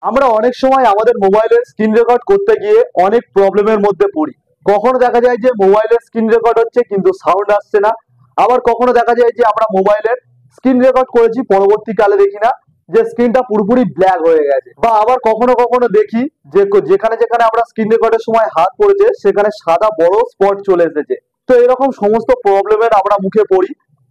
আমরা অনেক সময় আমাদের মোবাইলের স্ক্রিন রেকর্ড করতে গিয়ে অনেক প্রবলেমের মধ্যে পড়ি। কখনো দেখা যায় যে মোবাইলের স্ক্রিন রেকর্ড হচ্ছে কিন্তু সাউন্ড আসছে না, আবার কখনো দেখা যায় যে আমরা মোবাইলের স্ক্রিন রেকর্ড করেছি, পরবর্তীকালে দেখি না যে স্ক্রিনটা পুরোপুরি ব্ল্যাক হয়ে গেছে। বা আবার কখনো কখনো দেখি যে যেখানে যেখানে আমরা স্ক্রিন রেকর্ডের সময় হাত পড়েছে সেখানে সাদা বড় স্পট চলে এসেছে। তো এরকম সমস্ত প্রবলেমের আমরা মুখে পড়ি।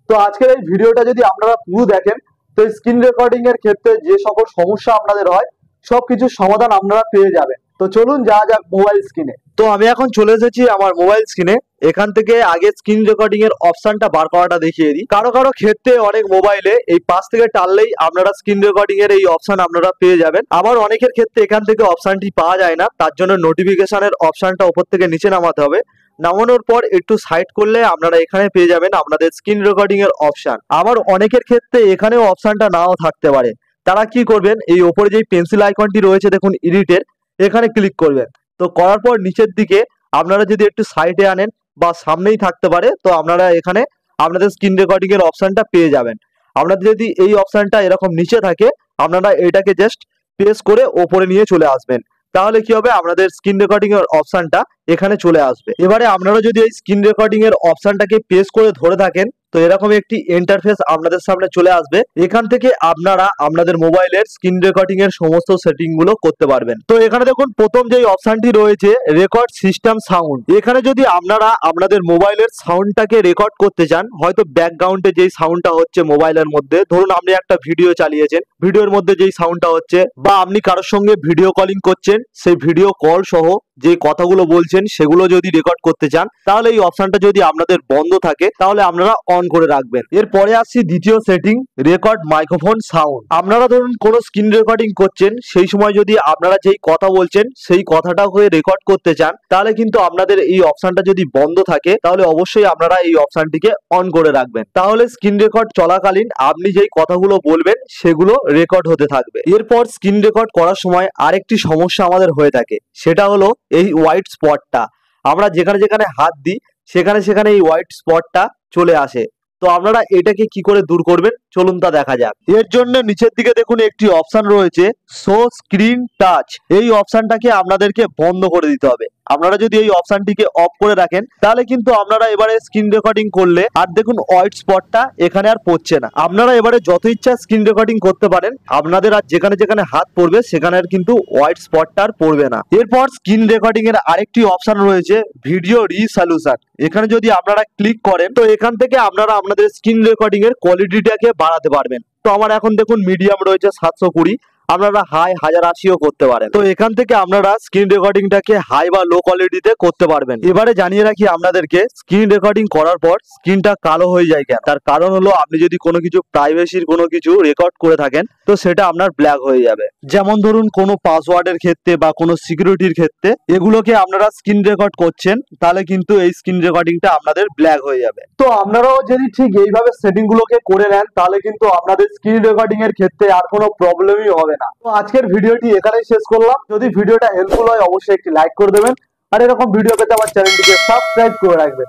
তো আজকের এই ভিডিওটা যদি আপনারা পুরো দেখেন, তো স্ক্রিন রেকর্ডিং এর ক্ষেত্রে যে সকল সমস্যা আপনাদের হয় সবকিছু সমাধান আপনারা পেয়ে যাবেন। তো চলুন যাওয়া যাক মোবাইল স্ক্রিনে। তো আমি এখন চলে এসেছি আমার মোবাইল স্ক্রিনে। এখান থেকে আগে স্ক্রিন রেকর্ডিং এর অপশনটা বার করাটা দেখিয়ে দিই। কারো কারো ক্ষেত্রে অনেক মোবাইলে এই পাশ থেকে টানলেই আপনারা স্ক্রিন রেকর্ডিং এর এই অপশন আপনারা পেয়ে যাবেন। আবার অনেকের ক্ষেত্রে এখান থেকে অপশনটি পাওয়া যায় না, তার জন্য নোটিফিকেশনের অপশনটা উপর থেকে নিচে নামাতে হবে। নামানোর পর একটু সাইড করলে আপনারা এখানে পেয়ে যাবেন আপনাদের স্ক্রিন রেকর্ডিং এর অপশন। আবার অনেকের ক্ষেত্রে এখানেও অপশনটা নাও থাকতে পারে। তারা কি করবেন, এই ওপরে যে পেন্সিল আইকনটি রয়েছে দেখুন এডিটের, এখানে ক্লিক করবেন। তো করার পর নিচের দিকে আপনারা যদি একটু সাইডে আনেন বা সামনেই থাকতে পারে, তো আপনারা এখানে আপনাদের স্ক্রিন রেকর্ডিং এর অপশনটা পেয়ে যাবেন। আপনাদের যদি এই অপশনটা এরকম নিচে থাকে, আপনারা এটাকে জাস্ট প্রেস করে ওপরে নিয়ে চলে আসবেন। তাহলে কি হবে, আপনাদের স্ক্রিন রেকর্ডিং এর অপশনটা এখানে চলে আসবে। এবারে আপনারা যদি এই স্ক্রিন রেকর্ডিং এর অপশনটাকে প্রেস করে ধরে থাকেন, তো এরকম একটি ইন্টারফেস আপনাদের সামনে চলে আসবে। এখান থেকে আপনারা আপনাদের মোবাইলের স্ক্রিন রেকর্ডিং এর সমস্ত সেটিং গুলো করতে পারবেন। তো এখানে দেখুন প্রথম যে অপশনটি রয়েছে রেকর্ড সিস্টেম সাউন্ড। এখানে যদি আপনারা আপনাদের মোবাইলের সাউন্ডটাকে রেকর্ড করতে চান, হয়তো ব্যাকগ্রাউন্ডে যেই সাউন্ডটা হচ্ছে মোবাইলের মধ্যে, ধরুন আপনি একটা ভিডিও চালিয়েছেন, ভিডিওর মধ্যে যেই সাউন্ডটা হচ্ছে, বা আপনি কারোর সঙ্গে ভিডিও কলিং করছেন, সেই ভিডিও কল সহ যে কথাগুলো বলছেন সেগুলো যদি রেকর্ড করতে চান, তাহলে এই অপশনটা যদি আপনাদের বন্ধ থাকে তাহলে আপনারা অন করে রাখবেন। এরপরে আসছি দ্বিতীয় সেটিং, রেকর্ড মাইক্রোফোন সাউন্ড। আপনারা ধরুন কোনো স্ক্রিন রেকর্ডিং করছেন, সেই সময় যদি আপনারা যেই কথা বলছেন সেই কথাটা হয়ে রেকর্ড করতে চান, তাহলে কিন্তু আপনাদের এই অপশনটা যদি বন্ধ থাকে তাহলে অবশ্যই আপনারা এই অপশনটিকে অন করে রাখবেন। তাহলে স্ক্রিন রেকর্ড চলাকালীন আপনি যেই কথাগুলো বলবেন সেগুলো রেকর্ড হতে থাকবে। এরপর স্ক্রিন রেকর্ড করার সময় আরেকটি সমস্যা আমাদের হয়ে থাকে, সেটা হলো এই হোয়াইট স্পটটা। আমরা যেখানে যেখানে হাত দিই সেখানে সেখানে এই হোয়াইট স্পটটা চলে আসে। তো আপনারা এটাকে কি করে দূর করবেন চলুন তা দেখা যাক। এর জন্য নিচের দিকে দেখুন একটি অপশন রয়েছে শো স্ক্রিন টাচ। এই অপশনটাকে আপনাদেরকে বন্ধ করে দিতে হবে। আপনারা যদি এই অপশনটিকে অফ করে রাখেন তাহলে কিন্তু আপনারা এবারে স্ক্রিন রেকর্ডিং করলে আর দেখুন হোয়াইট স্পটটা এখানে আর পড়ছে না। আপনারা এবারে যত ইচ্ছা স্ক্রিন রেকর্ডিং করতে পারেন, আপনাদের আর যেখানে যেখানে হাত পড়বে সেখানে আর কিন্তু হোয়াইট স্পটটা আর পড়বে না। এরপর স্ক্রিন রেকর্ডিং এর আরেকটি অপশন রয়েছে ভিডিও রিসলিউশন। এখানে যদি আপনারা ক্লিক করেন তো এখান থেকে আপনারা আপনাদের স্ক্রিন রেকর্ডিং এর কোয়ালিটিটাকে বাড়াতে পারবেন। তো আমার এখন দেখুন মিডিয়াম রয়েছে 720, আপনারা হাই 1080ও করতে পারেন। তো এখান থেকে আপনারা স্ক্রিন রেকর্ডিংটাকে হাই বা লো কোয়ালিটিতে করতে পারবেন। এবারে জানিয়ে রাখি আপনাদেরকে, স্ক্রিন রেকর্ডিং করার পর স্ক্রিনটা কালো হয়ে যায় কেন, তার কারণ হলো আপনি যদি কোনো কিছু প্রাইভেসির কোনো কিছু রেকর্ড করে থাকেন তো সেটা আপনার ব্ল্যাক হয়ে যাবে। যেমন ধরুন কোনো পাসওয়ার্ডের ক্ষেত্রে বা কোনো সিকিউরিটির ক্ষেত্রে এগুলোকে আপনারা স্ক্রিন রেকর্ড করছেন, তাহলে কিন্তু এই স্ক্রিন রেকর্ডিংটা আপনাদের ব্ল্যাক হয়ে যাবে। তো আপনারাও যদি ঠিক এইভাবে সেটিং গুলোকে করে নেন তাহলে কিন্তু আপনাদের স্ক্রিন রেকর্ডিং এর ক্ষেত্রে আর কোনো প্রবলেমই হবে না। তো আজকের ভিডিওটি এখানেই শেষ করলাম। যদি ভিডিওটা হেল্পফুল হয় অবশ্যই একটি লাইক করে দেবেন, আর এরকম ভিডিও পেতে আমার চ্যানেলটিকে সাবস্ক্রাইব করে রাখবেন।